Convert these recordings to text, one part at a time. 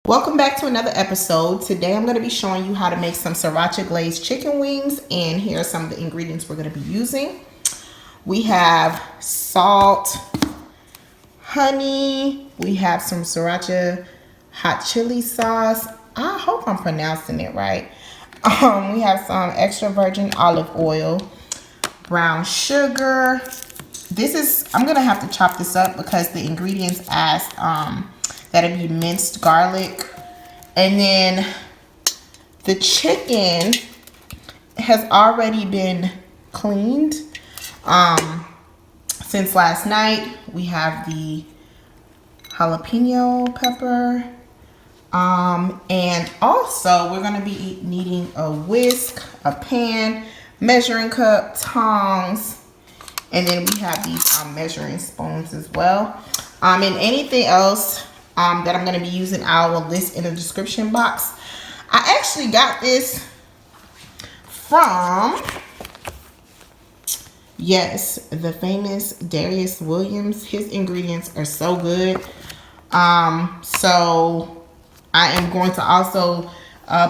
Welcome back to another episode. Today I'm going to be showing you how to make some Sriracha Glazed chicken wings, and here are some of the ingredients we're going to be using. We have salt, honey, we have some Sriracha hot chili sauce. I hope I'm pronouncing it right. We have some extra virgin olive oil, brown sugar. I'm going to have to chop this up because the ingredients asked that it be minced garlic. And then the chicken has already been cleaned since last night. We have the jalapeno pepper. And also we're going to be needing a whisk, a pan, measuring cup, tongs, and then we have these measuring spoons as well. And anything else that I'm going to be using, I will list in the description box. I actually got this from, yes, the famous Darius Williams. His ingredients are so good. So I am going to also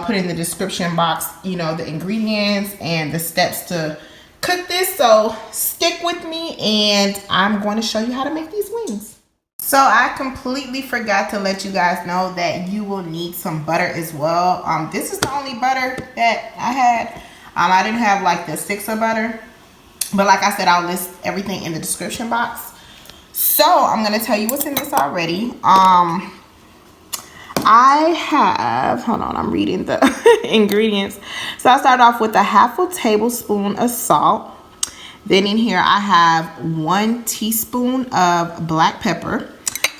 put in the description box, the ingredients and the steps to cook this. So stick with me and I'm going to show you how to make these wings. So I completely forgot to let you guys know that you will need some butter as well. This is the only butter that I had. I didn't have like the sticks of butter, but like I said, I'll list everything in the description box. So I'm going to tell you what's in this already. I have, hold on, I'm reading the ingredients. So I start off with a half a tablespoon of salt. Then in here I have 1 teaspoon of black pepper.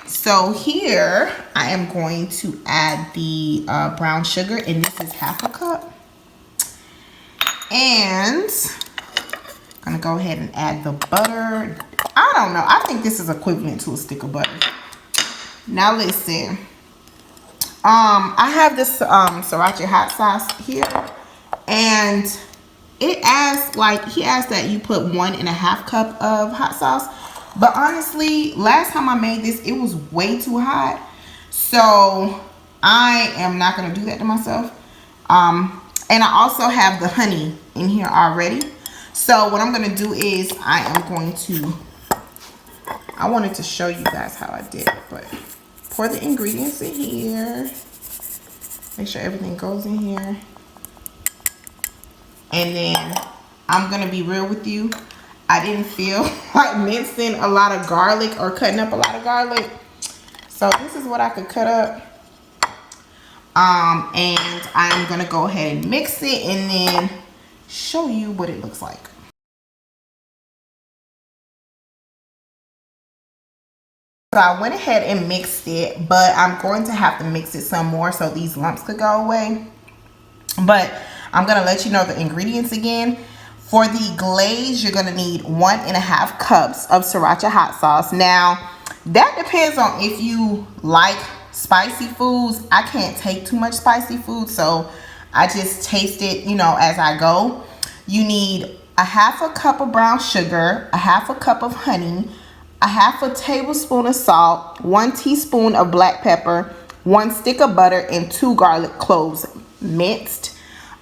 So here I am going to add the brown sugar, and this is half a cup. And I'm gonna go ahead and add the butter. I don't know, I think this is equivalent to a stick of butter. Now listen, I have this Sriracha hot sauce here, and it asks, he asked that you put 1.5 cup of hot sauce. But honestly, last time I made this, it was way too hot. So I am not going to do that to myself. And I also have the honey in here already. So what I'm going to do is I wanted to show you guys how I did it. But pour the ingredients in here. Make sure everything goes in here. And then I'm going to be real with you. I didn't feel like mincing a lot of garlic or cutting up a lot of garlic. So this is what I could cut up. And I'm going to go ahead and mix it and then show you what it looks like. So I went ahead and mixed it, but I'm going to have to mix it some more so these lumps could go away. But I'm going to let you know the ingredients again. For the glaze, you're going to need 1.5 cups of Sriracha hot sauce. Now, that depends on if you like spicy foods. I can't take too much spicy food, so I just taste it, as I go. You need 1/2 cup of brown sugar, 1/2 cup of honey, 1/2 tablespoon of salt, 1 teaspoon of black pepper, 1 stick of butter, and 2 garlic cloves minced.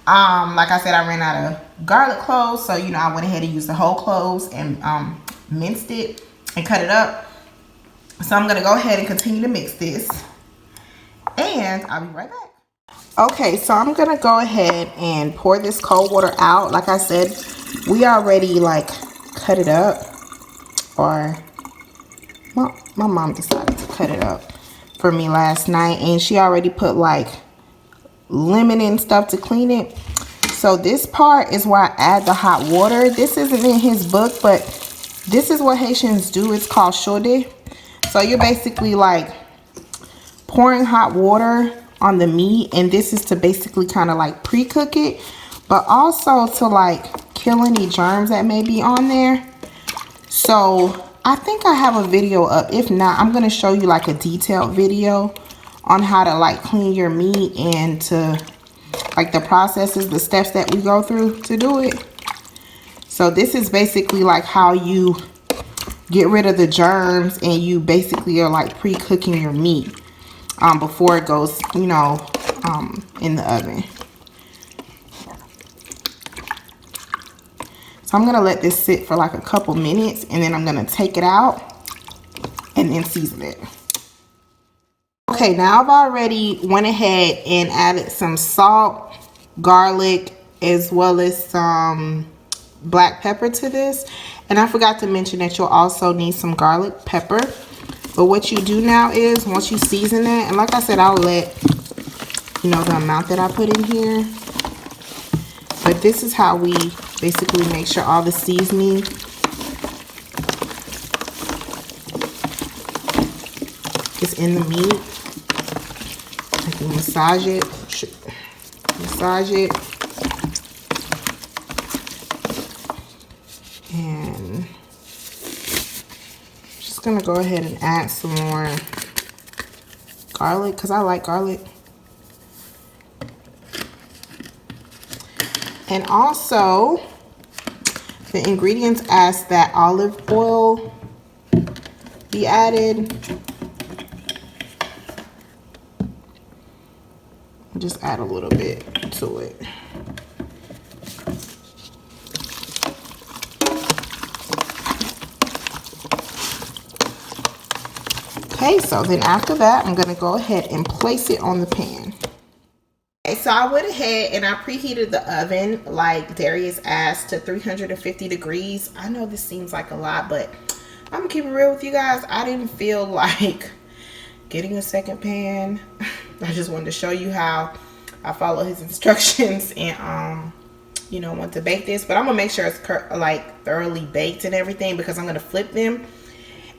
Like I said, I ran out of garlic cloves, so I went ahead and used the whole cloves and minced it and cut it up. So I'm gonna go ahead and continue to mix this, and I'll be right back. Okay, so I'm gonna go ahead and pour this cold water out. Like I said, we already cut it up, or my mom decided to cut it up for me last night, and she already put lemon and stuff to clean it. So this part is where I add the hot water. This isn't in his book, but this is what Haitians do. It's called chaude. So you're basically pouring hot water on the meat, and this is to basically kind of pre-cook it, but also to kill any germs that may be on there. So I think I have a video up. If not, I'm going to show you a detailed video on how to clean your meat and to the processes, the steps that we go through to do it. So this is basically how you get rid of the germs, and you basically are pre-cooking your meat. before it goes, you know, in the oven. So I'm gonna let this sit for like a couple minutes, and then I'm gonna take it out and then season it. Okay, now I've already went ahead and added some salt, garlic, as well as some black pepper to this. And I forgot to mention that you'll also need some garlic pepper. But what you do now is, once you season that, and like I said, I'll let you know the amount that I put in here. But this is how we basically make sure all the seasoning is in the meat. Like you massage it, and I'm just gonna go ahead and add some more garlic because I like garlic. And also, the ingredients ask that olive oil be added. I'll just add a little bit to it. Okay, so then after that, I'm gonna go ahead and place it on the pan. Okay, so I went ahead and I preheated the oven like Darius asked to 350 degrees. I know this seems like a lot, but I'm gonna keep it real with you guys. I didn't feel like getting a second pan. I just wanted to show you how I follow his instructions and you know, want to bake this. But I'm gonna make sure it's like thoroughly baked and everything because I'm gonna flip them.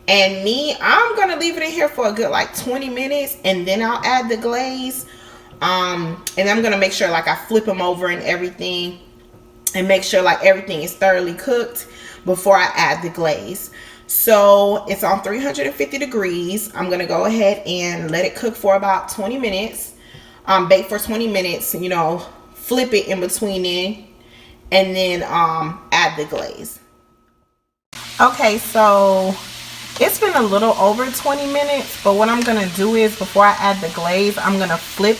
And I'm gonna leave it in here for a good like 20 minutes, and then I'll add the glaze. And I'm gonna make sure like I flip them over and everything, and make sure like everything is thoroughly cooked before I add the glaze. So it's on 350 degrees. I'm gonna go ahead and let it cook for about 20 minutes. Bake for 20 minutes, you know, flip it in between it, and then add the glaze. Okay, so it's been a little over 20 minutes, but what I'm gonna do is before I add the glaze, I'm gonna flip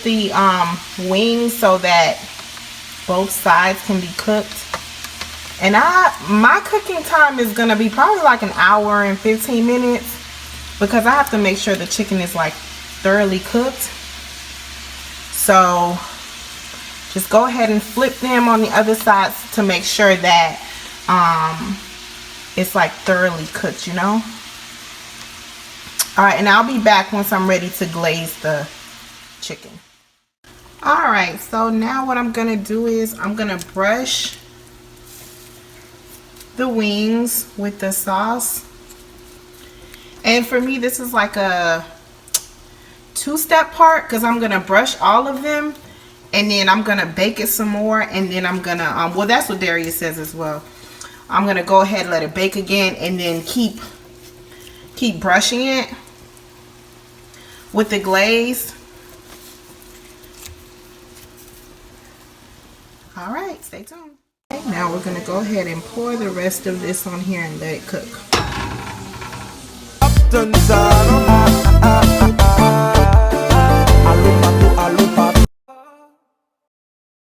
the wings so that both sides can be cooked. And my cooking time is gonna be probably like an hour and 15 minutes because I have to make sure the chicken is like thoroughly cooked. So just go ahead and flip them on the other sides to make sure that it's like thoroughly cooked, you know. All right, and I'll be back once I'm ready to glaze the chicken. All right, so now what I'm gonna do is I'm gonna brush the wings with the sauce. And for me, this is like a two-step part because I'm gonna brush all of them, and then I'm gonna bake it some more, and then I'm gonna well, that's what Darius says as well. I'm gonna go ahead and let it bake again, and then keep brushing it with the glaze. All right, stay tuned. Okay, now we're gonna go ahead and pour the rest of this on here and let it cook.